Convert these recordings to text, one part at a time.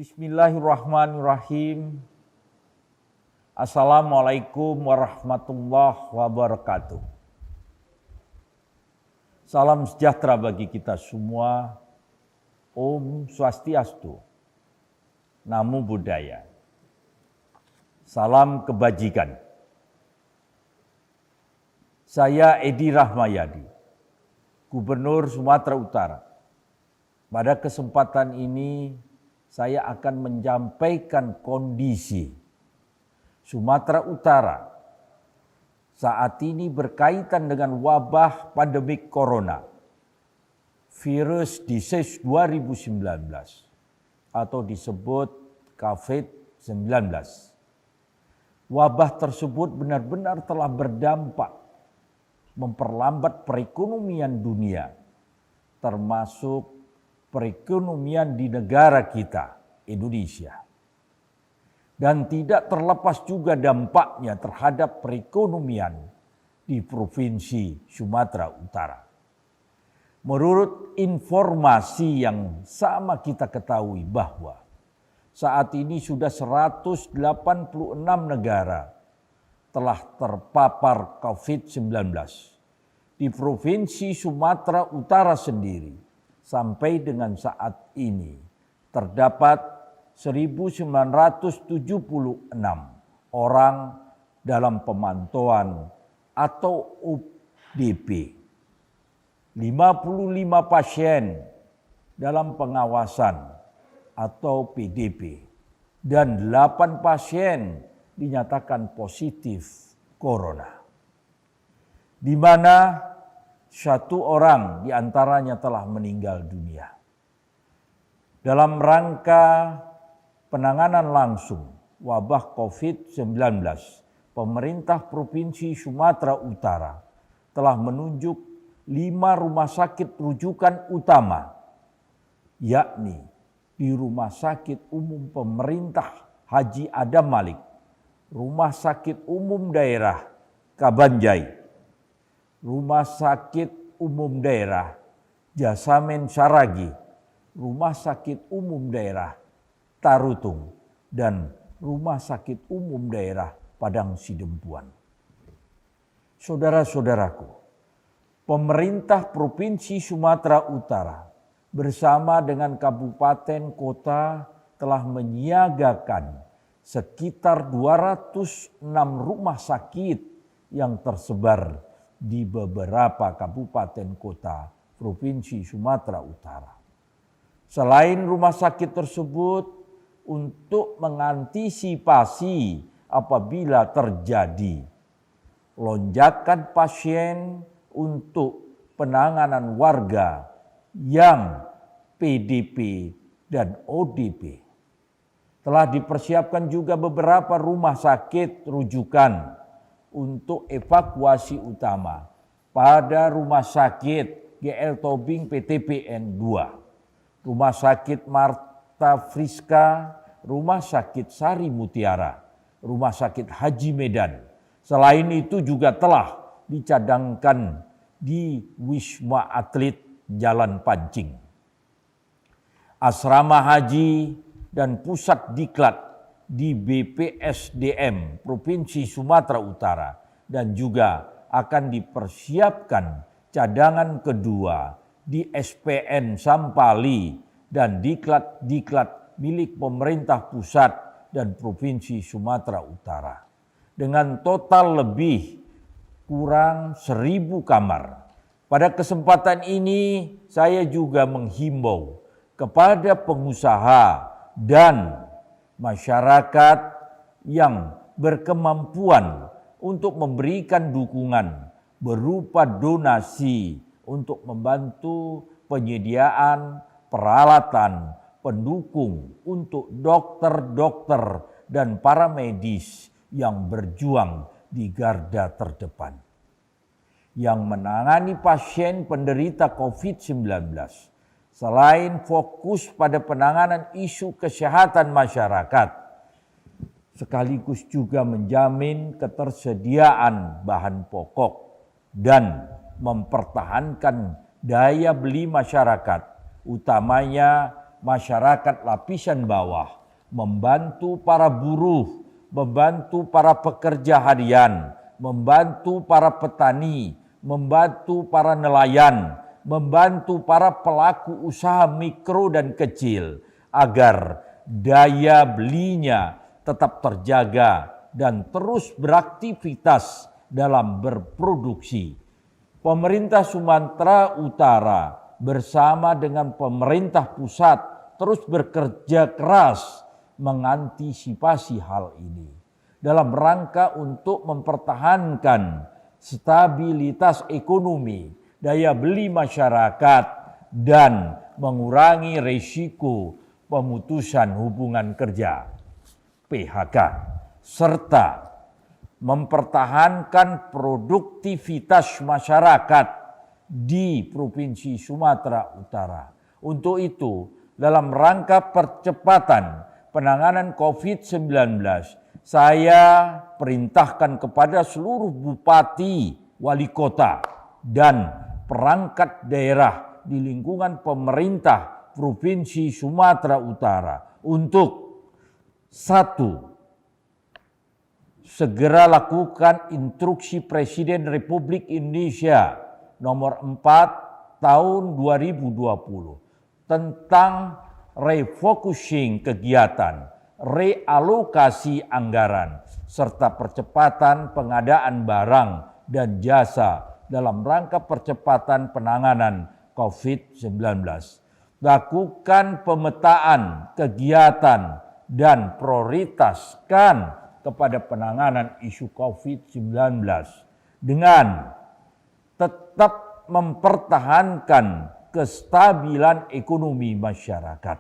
Bismillahirrahmanirrahim. Assalamualaikum warahmatullahi wabarakatuh. Salam sejahtera bagi kita semua. Om Swastiastu. Namo Buddhaya. Salam kebajikan. Saya Edi Rahmayadi, Gubernur Sumatera Utara. Pada kesempatan ini saya akan menyampaikan kondisi Sumatera Utara saat ini berkaitan dengan wabah pandemik corona, virus disease 2019 atau disebut COVID-19. Wabah tersebut benar-benar telah berdampak memperlambat perekonomian dunia, termasuk perekonomian di negara kita, Indonesia. Dan tidak terlepas juga dampaknya terhadap perekonomian di Provinsi Sumatera Utara. Menurut informasi yang sama kita ketahui bahwa saat ini sudah 186 negara telah terpapar COVID-19. Di Provinsi Sumatera Utara sendiri, sampai dengan saat ini terdapat 1.976 orang dalam pemantauan atau ODP, 55 pasien dalam pengawasan atau PDP, dan 8 pasien dinyatakan positif corona, di mana 1 orang diantaranya telah meninggal dunia. Dalam rangka penanganan langsung wabah COVID-19, pemerintah Provinsi Sumatera Utara telah menunjuk 5 rumah sakit rujukan utama, yakni di Rumah Sakit Umum Pemerintah Haji Adam Malik, Rumah Sakit Umum Daerah Kabanjai, Rumah Sakit Umum Daerah Jasamen Saragi, Rumah Sakit Umum Daerah Tarutung, dan Rumah Sakit Umum Daerah Padang Sidempuan. Saudara-saudaraku, pemerintah Provinsi Sumatera Utara bersama dengan kabupaten kota telah menyiagakan sekitar 206 rumah sakit yang tersebar di beberapa kabupaten kota Provinsi Sumatera Utara. Selain rumah sakit tersebut, untuk mengantisipasi apabila terjadi lonjakan pasien untuk penanganan warga yang PDP dan ODP, telah dipersiapkan juga beberapa rumah sakit rujukan untuk evakuasi utama pada Rumah Sakit GL Tobing PTPN 2, Rumah Sakit Marta Friska, Rumah Sakit Sari Mutiara, Rumah Sakit Haji Medan. Selain itu juga telah dicadangkan di Wisma Atlet Jalan Pancing, Asrama Haji dan Pusat Diklat di BPSDM Provinsi Sumatera Utara, dan juga akan dipersiapkan cadangan kedua di SPN Sampali dan diklat-diklat milik pemerintah pusat dan Provinsi Sumatera Utara. Dengan total lebih kurang 1.000 kamar. Pada kesempatan ini saya juga menghimbau kepada pengusaha dan masyarakat yang berkemampuan untuk memberikan dukungan berupa donasi untuk membantu penyediaan peralatan pendukung untuk dokter-dokter dan para medis yang berjuang di garda terdepan, yang menangani pasien penderita COVID-19. Selain fokus pada penanganan isu kesehatan masyarakat, sekaligus juga menjamin ketersediaan bahan pokok dan mempertahankan daya beli masyarakat, utamanya masyarakat lapisan bawah, membantu para buruh, membantu para pekerja harian, membantu para petani, membantu para nelayan, membantu para pelaku usaha mikro dan kecil agar daya belinya tetap terjaga dan terus beraktivitas dalam berproduksi. Pemerintah Sumatera Utara bersama dengan pemerintah pusat terus bekerja keras mengantisipasi hal ini dalam rangka untuk mempertahankan stabilitas ekonomi, daya beli masyarakat, dan mengurangi risiko pemutusan hubungan kerja (PHK), serta mempertahankan produktivitas masyarakat di Provinsi Sumatera Utara. Untuk itu, dalam rangka percepatan penanganan COVID-19, saya perintahkan kepada seluruh bupati, wali kota, dan perangkat daerah di lingkungan pemerintah Provinsi Sumatera Utara untuk 1. Segera lakukan instruksi Presiden Republik Indonesia nomor 4 tahun 2020 tentang refocusing kegiatan, realokasi anggaran, serta percepatan pengadaan barang dan jasa dalam rangka percepatan penanganan COVID-19. Lakukan pemetaan kegiatan dan prioritaskan kepada penanganan isu COVID-19 dengan tetap mempertahankan kestabilan ekonomi masyarakat.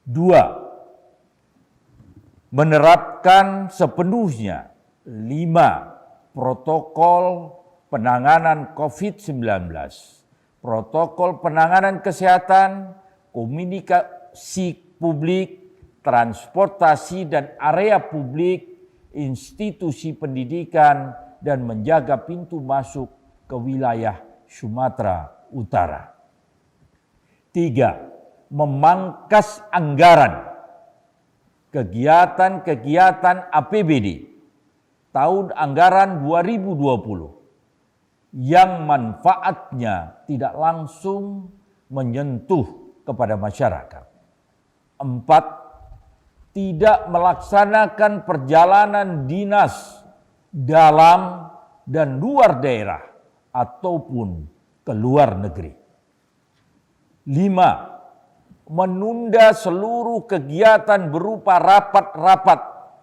2. Menerapkan sepenuhnya 5 protokol penanganan COVID-19. Protokol penanganan kesehatan, komunikasi publik, transportasi dan area publik, institusi pendidikan, dan menjaga pintu masuk ke wilayah Sumatera Utara. 3. Memangkas anggaran kegiatan-kegiatan APBD tahun anggaran 2020 yang manfaatnya tidak langsung menyentuh kepada masyarakat. 4. Tidak melaksanakan perjalanan dinas dalam dan luar daerah ataupun ke luar negeri. 5. Menunda seluruh kegiatan berupa rapat-rapat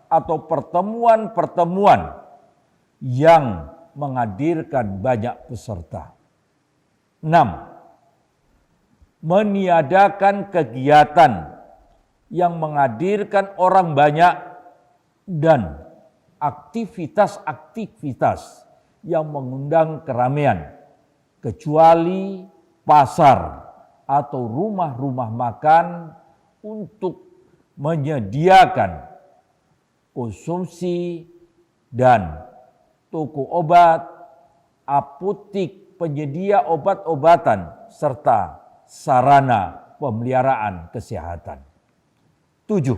atau pertemuan-pertemuan yang menghadirkan banyak peserta. 6. Meniadakan kegiatan yang menghadirkan orang banyak dan aktivitas-aktivitas yang mengundang keramaian, kecuali pasar atau rumah-rumah makan untuk menyediakan konsumsi dan toko obat, apotik, penyedia obat-obatan, serta sarana pemeliharaan kesehatan. 7.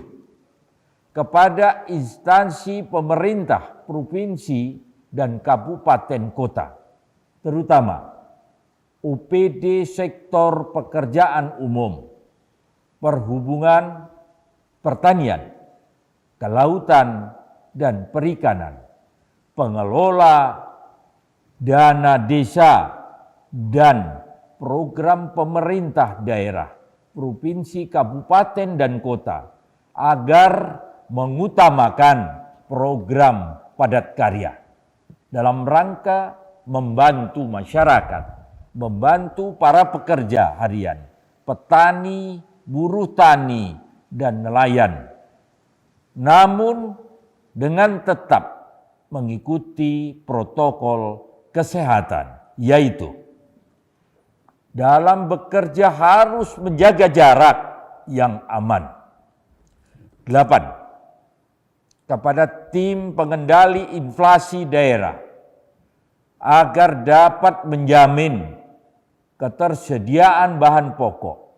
Kepada instansi pemerintah provinsi dan kabupaten kota, terutama OPD sektor pekerjaan umum, perhubungan, pertanian, kelautan, dan perikanan, pengelola dana desa, dan program pemerintah daerah, provinsi, kabupaten, dan kota, agar mengutamakan program padat karya dalam rangka membantu masyarakat, membantu para pekerja harian, petani, buruh tani, dan nelayan. Namun dengan tetap mengikuti protokol kesehatan, yaitu dalam bekerja harus menjaga jarak yang aman. 8. Kepada tim pengendali inflasi daerah agar dapat menjamin ketersediaan bahan pokok,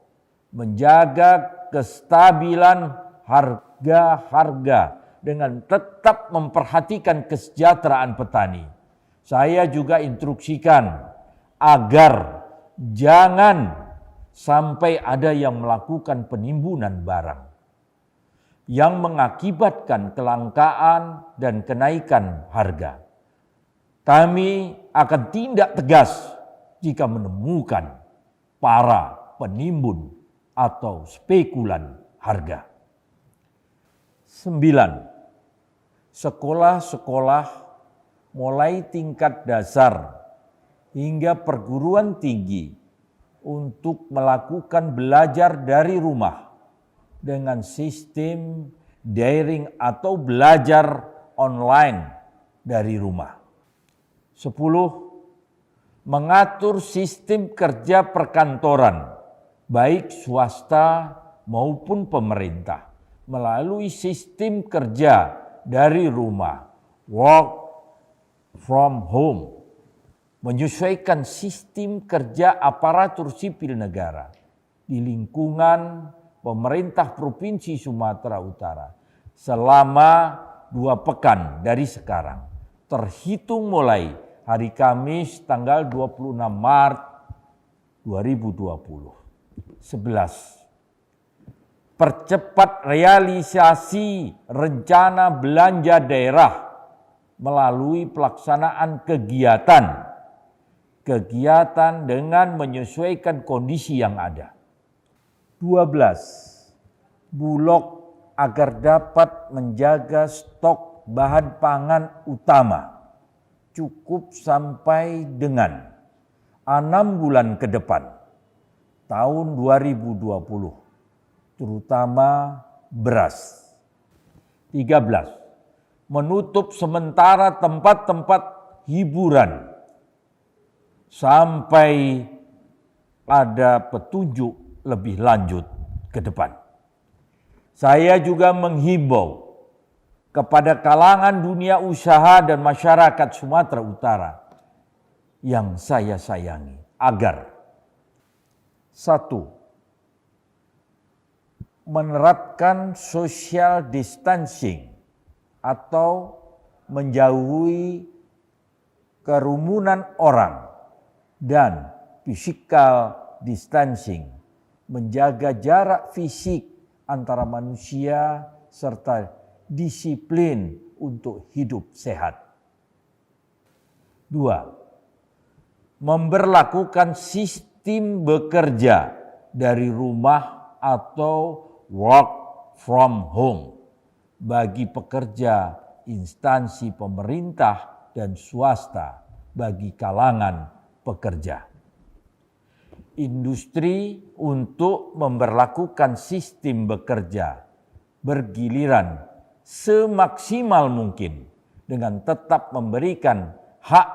menjaga kestabilan harga-harga dengan tetap memperhatikan kesejahteraan petani. Saya juga instruksikan agar jangan sampai ada yang melakukan penimbunan barang yang mengakibatkan kelangkaan dan kenaikan harga. Kami akan tindak tegas jika menemukan para penimbun atau spekulan harga. 9. Sekolah-sekolah mulai tingkat dasar hingga perguruan tinggi untuk melakukan belajar dari rumah dengan sistem daring atau belajar online dari rumah. 10. Mengatur sistem kerja perkantoran, baik swasta maupun pemerintah, melalui sistem kerja dari rumah, work from home, menyesuaikan sistem kerja aparatur sipil negara di lingkungan pemerintah Provinsi Sumatera Utara selama 2 pekan dari sekarang, terhitung mulai hari Kamis tanggal 26 Maret 2020. 11. Percepat realisasi rencana belanja daerah melalui pelaksanaan kegiatan dengan menyesuaikan kondisi yang ada. 12. Bulog agar dapat menjaga stok bahan pangan utama cukup sampai dengan 6 bulan ke depan tahun 2020, terutama beras. 13. Menutup sementara tempat-tempat hiburan sampai ada petunjuk lebih lanjut ke depan. Saya juga menghimbau kepada kalangan dunia usaha dan masyarakat Sumatera Utara yang saya sayangi agar 1. Menerapkan social distancing atau menjauhi kerumunan orang dan physical distancing, menjaga jarak fisik antara manusia serta disiplin untuk hidup sehat. 2. Memberlakukan sistem bekerja dari rumah atau work from home bagi pekerja instansi pemerintah dan swasta bagi kalangan pekerja. Industri untuk memberlakukan sistem bekerja bergiliran semaksimal mungkin dengan tetap memberikan hak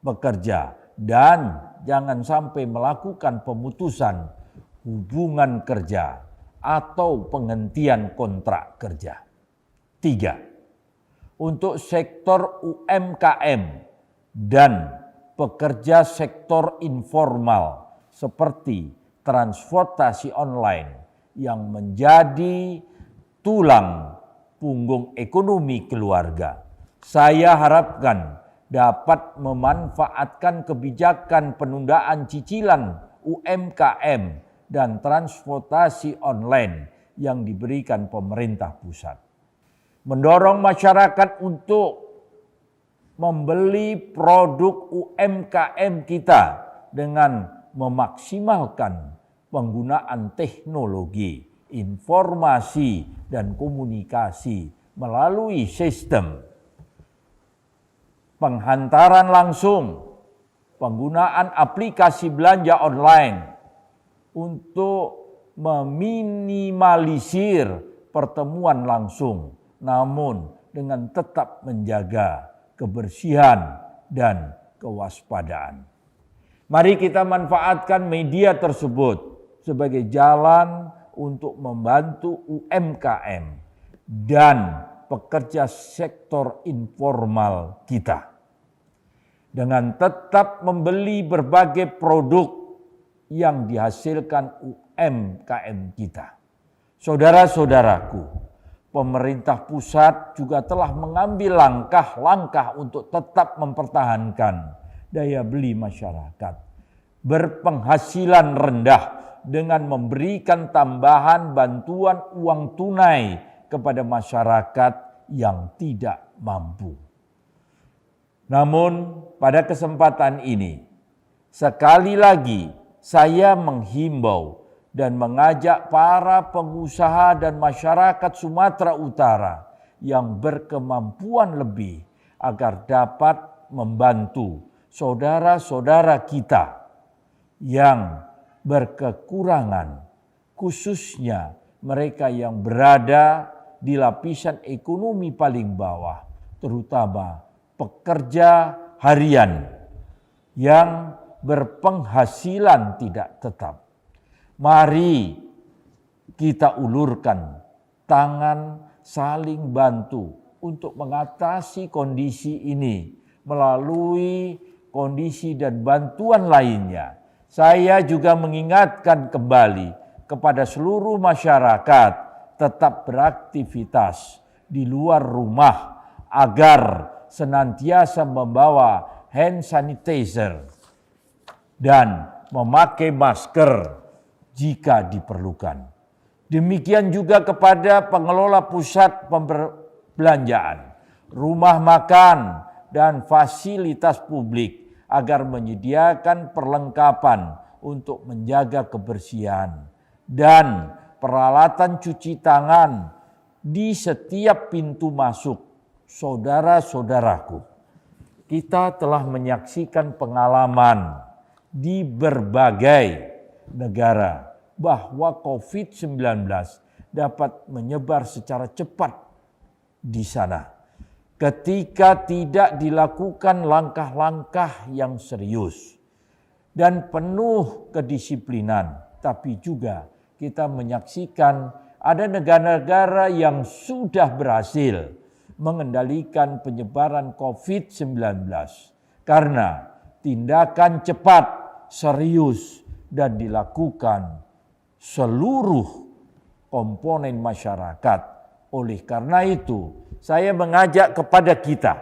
pekerja dan jangan sampai melakukan pemutusan hubungan kerja atau penghentian kontrak kerja. 3. Untuk sektor UMKM dan pekerja sektor informal seperti transportasi online yang menjadi tulang punggung ekonomi keluarga. Saya harapkan dapat memanfaatkan kebijakan penundaan cicilan UMKM dan transportasi online yang diberikan pemerintah pusat. Mendorong masyarakat untuk membeli produk UMKM kita dengan memaksimalkan penggunaan teknologi, informasi, dan komunikasi melalui sistem penghantaran langsung, penggunaan aplikasi belanja online untuk meminimalisir pertemuan langsung, namun dengan tetap menjaga kebersihan dan kewaspadaan. Mari kita manfaatkan media tersebut sebagai jalan untuk membantu UMKM dan pekerja sektor informal kita. Dengan tetap membeli berbagai produk yang dihasilkan UMKM kita. Saudara-saudaraku, pemerintah pusat juga telah mengambil langkah-langkah untuk tetap mempertahankan daya beli masyarakat berpenghasilan rendah dengan memberikan tambahan bantuan uang tunai kepada masyarakat yang tidak mampu. Namun pada kesempatan ini, sekali lagi saya menghimbau dan mengajak para pengusaha dan masyarakat Sumatera Utara yang berkemampuan lebih agar dapat membantu saudara-saudara kita yang berkekurangan, khususnya mereka yang berada di lapisan ekonomi paling bawah, terutama pekerja harian yang berpenghasilan tidak tetap. Mari kita ulurkan tangan saling bantu untuk mengatasi kondisi ini melalui kondisi dan bantuan lainnya. Saya juga mengingatkan kembali kepada seluruh masyarakat tetap beraktivitas di luar rumah agar senantiasa membawa hand sanitizer dan memakai masker jika diperlukan. Demikian juga kepada pengelola pusat perbelanjaan, rumah makan, dan fasilitas publik agar menyediakan perlengkapan untuk menjaga kebersihan dan peralatan cuci tangan di setiap pintu masuk. Saudara-saudaraku, kita telah menyaksikan pengalaman di berbagai negara bahwa COVID-19 dapat menyebar secara cepat di sana ketika tidak dilakukan langkah-langkah yang serius dan penuh kedisiplinan. Tapi juga kita menyaksikan ada negara-negara yang sudah berhasil mengendalikan penyebaran COVID-19 karena tindakan cepat, serius, dan dilakukan seluruh komponen masyarakat. Oleh karena itu, saya mengajak kepada kita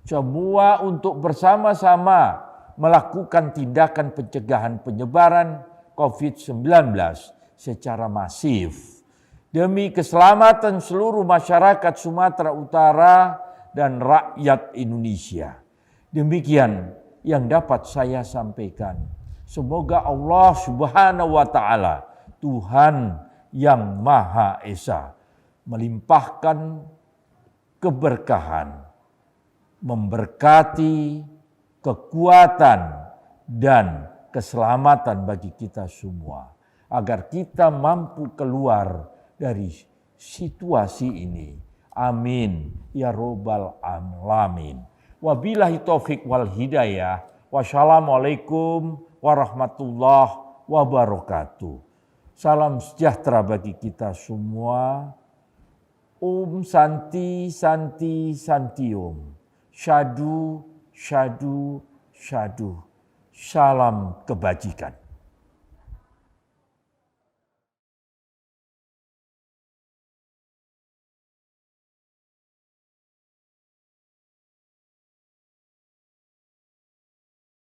semua untuk bersama-sama melakukan tindakan pencegahan penyebaran COVID-19 secara masif demi keselamatan seluruh masyarakat Sumatera Utara dan rakyat Indonesia. Demikian yang dapat saya sampaikan. Semoga Allah Subhanahu wa Ta'ala, Tuhan yang Maha Esa, melimpahkan keberkahan, memberkati kekuatan dan keselamatan bagi kita semua, agar kita mampu keluar dari situasi ini. Amin ya robbal alamin. Wabillahi taufik wal hidayah. Wassalamualaikum warahmatullahi wabarakatuh. Salam sejahtera bagi kita semua. Om Santi Santi Santi Om. Syadu Syadu Syadu. Salam kebajikan.